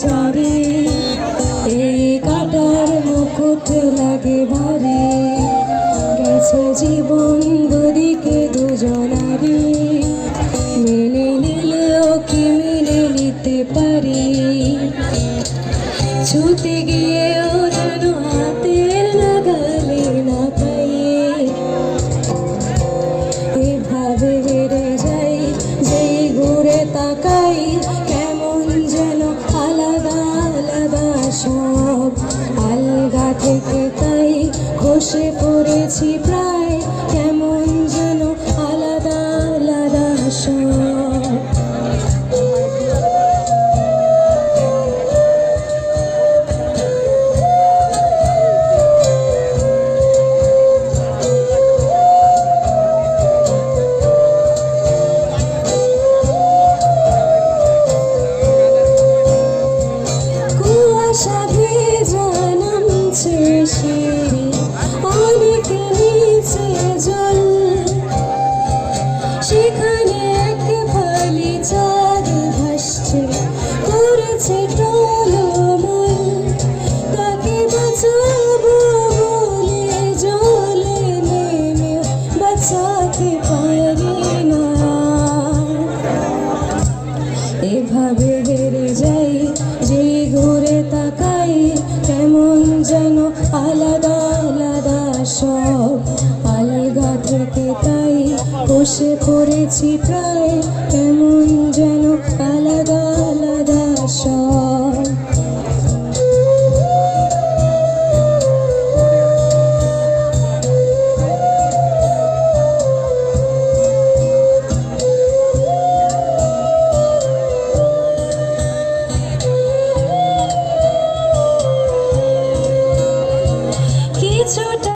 চারি, এই কাটার মুকুট লাগে ভারী। গেছে জীবন দুদিকে দুজনারি, মেনে নিলেও কি মেনে নিতে পারি? ছুটে গিয়েও যেন হাতের নাগালে না পাই, এভাবে হেরে যাই যেই ঘুরে তাকাই। কেমন যেন আলাদা আলাদা সব, আলগা থেকে তাই খসে পড়েছি প্রায়। কেমন যেন আলাদা আলাদা সব। কুয়াশা ভেজা নামছে সিঁড়ি, অনেক নিচে জল, সেখানে এক ফালি চাঁদ ভাসছে, করেছে টলমল। তাকে বাঁচাবো বলে জলে নেমে বাঁচাতে পারি না, এভাবে হেরে যাই যেই ঘুরে তাকাই। কেমন যেন আলাদা আলাদা সব, আলগা থেকে তাই বসে পড়েছি প্রায়।